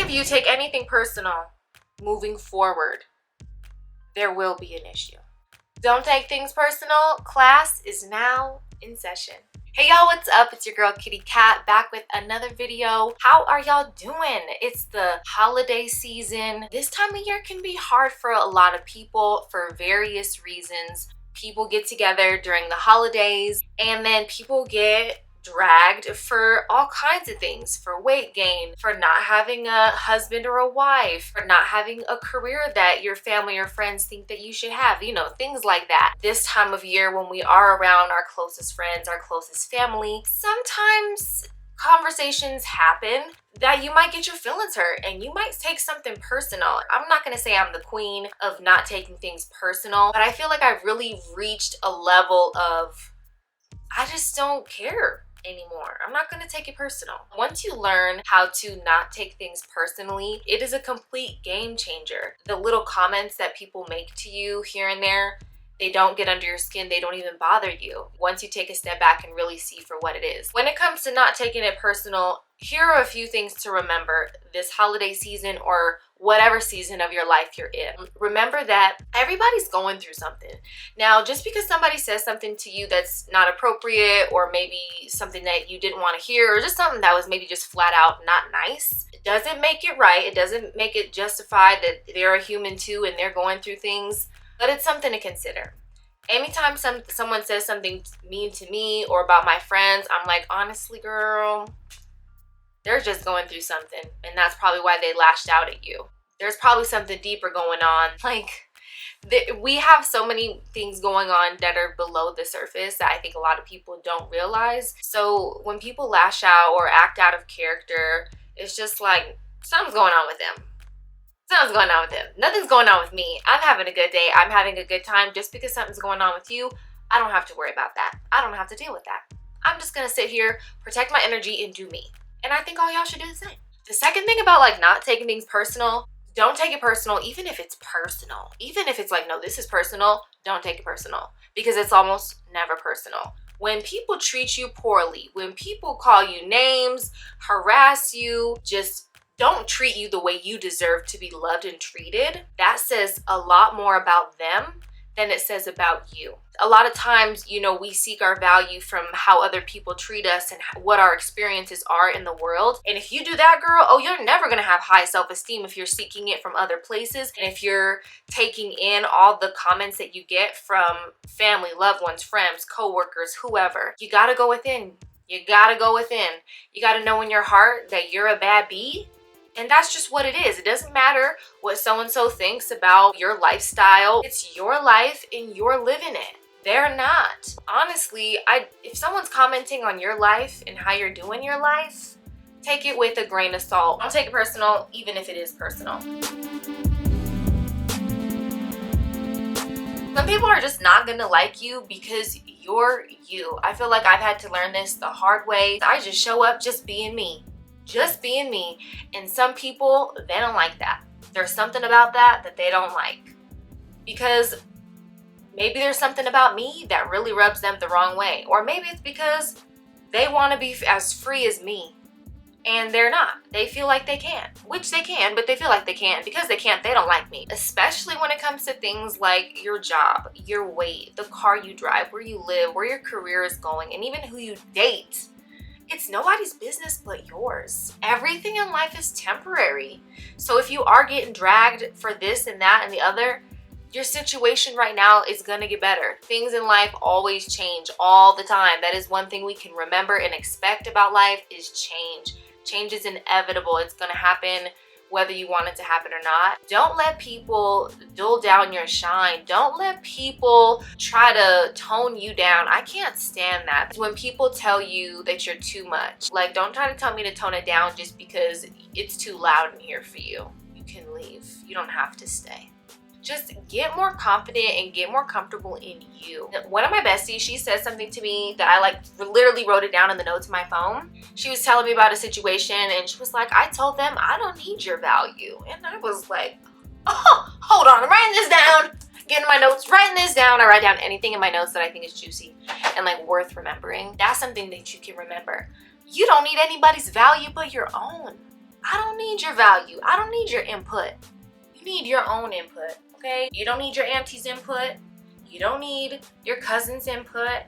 of you take anything personal moving forward, there will be an issue. Don't take things personal. Class is now in session. Hey y'all, what's up? It's your girl Kitty Cat back with another video. How are y'all doing? It's the holiday season. This time of year can be hard for a lot of people for various reasons. People get together during the holidays and then people get dragged for all kinds of things, for weight gain, for not having a husband or a wife, for not having a career that your family or friends think that you should have, you know, things like that. This time of year when we are around our closest friends, our closest family, sometimes conversations happen that you might get your feelings hurt and you might take something personal. I'm not gonna say I'm the queen of not taking things personal, but I feel like I've really reached a level of I just don't care anymore. I'm not going to take it personal. Once you learn how to not take things personally, it is a complete game changer. The little comments that people make to you here and there, they don't get under your skin. They don't even bother you once you take a step back and really see for what it is. When it comes to not taking it personal, here are a few things to remember this holiday season or whatever season of your life you're in. Remember that everybody's going through something. Now, just because somebody says something to you that's not appropriate or maybe something that you didn't want to hear or just something that was maybe just flat out not nice, it doesn't make it right. It doesn't make it justified that they're a human too and they're going through things, but it's something to consider. Anytime someone says something mean to me or about my friends, I'm like, honestly, girl, they're just going through something, and that's probably why they lashed out at you. There's probably something deeper going on. Like, we have so many things going on that are below the surface that I think a lot of people don't realize. So when people lash out or act out of character, it's just like, something's going on with them. Something's going on with them. Nothing's going on with me. I'm having a good day. I'm having a good time. Just because something's going on with you, I don't have to worry about that. I don't have to deal with that. I'm just going to sit here, protect my energy, and do me. And I think all y'all should do the same. The second thing about like not taking things personal, don't take it personal even if it's personal. Even if it's like, no, this is personal, don't take it personal because it's almost never personal. When people treat you poorly, when people call you names, harass you, just don't treat you the way you deserve to be loved and treated, that says a lot more about them than it says about you. A lot of times, you know, we seek our value from how other people treat us and what our experiences are in the world. And if you do that, girl, oh, you're never gonna have high self-esteem if you're seeking it from other places. And if you're taking in all the comments that you get from family, loved ones, friends, coworkers, whoever, you gotta go within. You gotta go within. You gotta know in your heart that you're a bad bee. And that's just what it is. It doesn't matter what so-and-so thinks about your lifestyle. It's your life and you're living it. They're not. Honestly, if someone's commenting on your life and how you're doing your life, take it with a grain of salt. Don't take it personal, even if it is personal. Some people are just not gonna like you because you're you. I feel like I've had to learn this the hard way. I just show up just being me. Just being me. And some people, they don't like that. There's something about that they don't like. Because maybe there's something about me that really rubs them the wrong way. Or maybe it's because they want to be as free as me. And they're not. They feel like they can. Which they can, but they feel like they can't. Because they can't, they don't like me. Especially when it comes to things like your job, your weight, the car you drive, where you live, where your career is going, and even who you date. It's nobody's business but yours. Everything in life is temporary. So if you are getting dragged for this and that and the other, your situation right now is gonna get better. Things in life always change all the time. That is one thing we can remember and expect about life is change. Change is inevitable. It's gonna happen whether you want it to happen or not. Don't let people dull down your shine. Don't let people try to tone you down. I can't stand that. When people tell you that you're too much, like, don't try to tell me to tone it down just because it's too loud in here for you. You can leave. You don't have to stay. Just get more confident and get more comfortable in you. One of my besties, she said something to me that I like literally wrote it down in the notes of my phone. She was telling me about a situation and she was like, I told them I don't need your value. And I was like, oh, hold on, I'm writing this down. Getting my notes, writing this down. I write down anything in my notes that I think is juicy and like worth remembering. That's something that you can remember. You don't need anybody's value but your own. I don't need your value. I don't need your input. You need your own input, okay? You don't need your auntie's input. You don't need your cousin's input.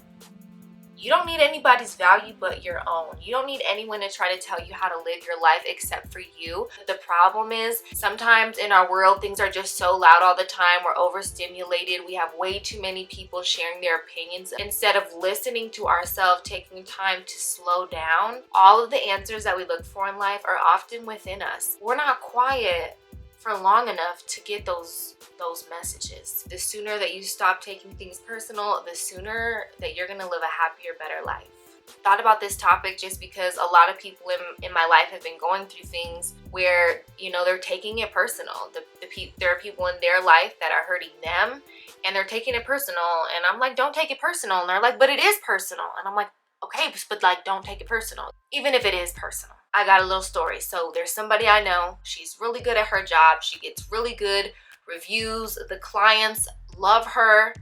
You don't need anybody's value but your own. You don't need anyone to try to tell you how to live your life except for you. The problem is sometimes in our world, things are just so loud all the time. We're overstimulated. We have way too many people sharing their opinions. Instead of listening to ourselves, taking time to slow down, all of the answers that we look for in life are often within us. We're not quiet for long enough to get those messages. The sooner that you stop taking things personal, the sooner that you're gonna live a happier, better life. Thought about this topic just because a lot of people in my life have been going through things where, you know, they're taking it personal. There are people in their life that are hurting them and they're taking it personal, and I'm like, don't take it personal. And they're like, but it is personal. And I'm like, okay, but like, don't take it personal, even if it is personal. I got a little story. So there's somebody I know. She's really good at her job. She gets really good reviews. The clients love her,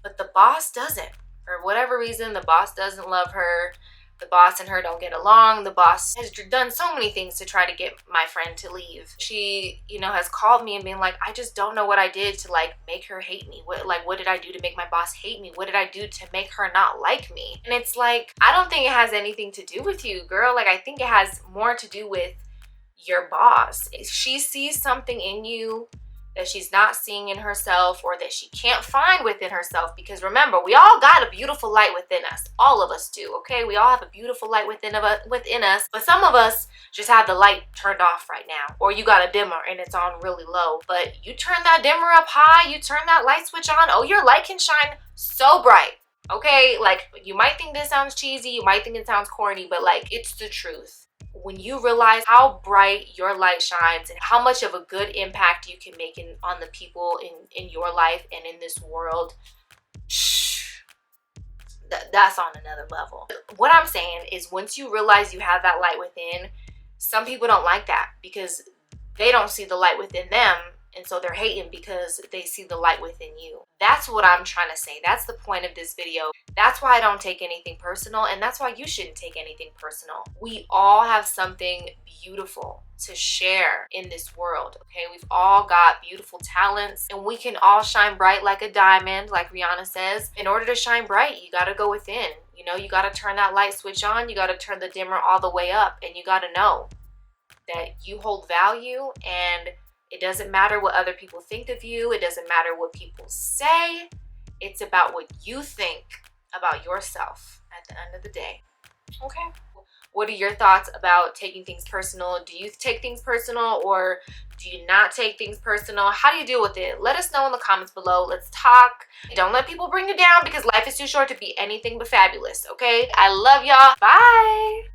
but the boss doesn't. For whatever reason, the boss doesn't love her. The boss and her don't get along. The boss has done so many things to try to get my friend to leave. She, you know, has called me and been like, I just don't know what I did to like make her hate me. What did I do to make my boss hate me? What did I do to make her not like me? And it's like, I don't think it has anything to do with you, girl. Like, I think it has more to do with your boss. She sees something in you that she's not seeing in herself, or that she can't find within herself. Because remember, we all got a beautiful light within us. All of us do, okay? We all have a beautiful light within us, but some of us just have the light turned off right now, or you got a dimmer and it's on really low. But you turn that dimmer up high, you turn that light switch on, oh, your light can shine so bright, okay? Like, you might think this sounds cheesy, you might think it sounds corny, but like, it's the truth. When you realize how bright your light shines and how much of a good impact you can make on the people in your life and in this world, that's on another level. What I'm saying is, once you realize you have that light within, some people don't like that because they don't see the light within them, and so they're hating because they see the light within you. That's what I'm trying to say. That's the point of this video. That's why I don't take anything personal, and that's why you shouldn't take anything personal. We all have something beautiful to share in this world, okay? We've all got beautiful talents, and we can all shine bright like a diamond, like Rihanna says. In order to shine bright, you gotta go within. You know, you gotta turn that light switch on, you gotta turn the dimmer all the way up, and you gotta know that you hold value, and it doesn't matter what other people think of you. It doesn't matter what people say. It's about what you think about yourself at the end of the day. Okay. What are your thoughts about taking things personal? Do you take things personal, or do you not take things personal? How do you deal with it? Let us know in the comments below. Let's talk. Don't let people bring you down, because life is too short to be anything but fabulous, okay? I love y'all. Bye.